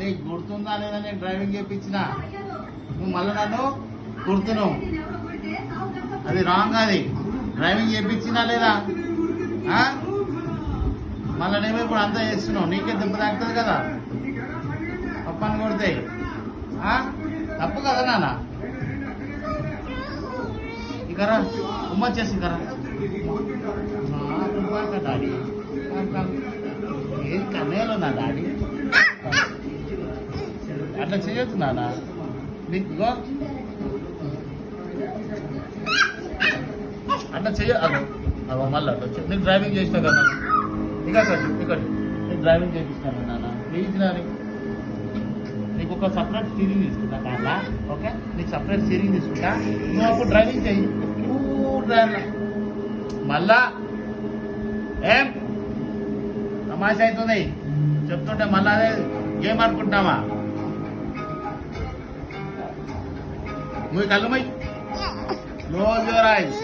నీకు గుర్తుందా లేదా నేను డ్రైవింగ్ చేయించిన నువ్వు మళ్ళీ నన్ను గుర్తున్నావు అది రాంగ్ అది డ్రైవింగ్ చేయించినా లేదా మళ్ళీ నేమే ఇప్పుడు అంతా చేస్తున్నావు నీకే దెబ్బ తాకుతుంది కదా పప్పని కొడితే తప్పు కదా నాన్న ఇకరా ఉమ్మ చేసి కరా డాడీ ఏం కన్నయ్యలో నా డాడీ అట్లా చేయొద్దు నాన్న నీకు అట్లా అదో మళ్ళీ అట్లా నీకు డ్రైవింగ్ చేసినా కదా ఇక్కడ నేను డ్రైవింగ్ చేపిస్తాను నాన్న ప్లీజ్ నాని నీకు ఒక సపరేట్ స్టీరింగ్ తీసుకుంటా కాదా ఓకే నీకు సపరేట్ స్టీరింగ్ తీసుకుంటా నువ్వు అప్పుడు డ్రైవింగ్ చెయ్యి డ్రైవర్ మళ్ళా ఏం తమాషా అవుతుంది చెప్తుంటే మళ్ళా అదే గేమ్ ఆడుకుంటావా నువ్వు కళ్ళు మై క్లోజ్ యువర్ ఐస్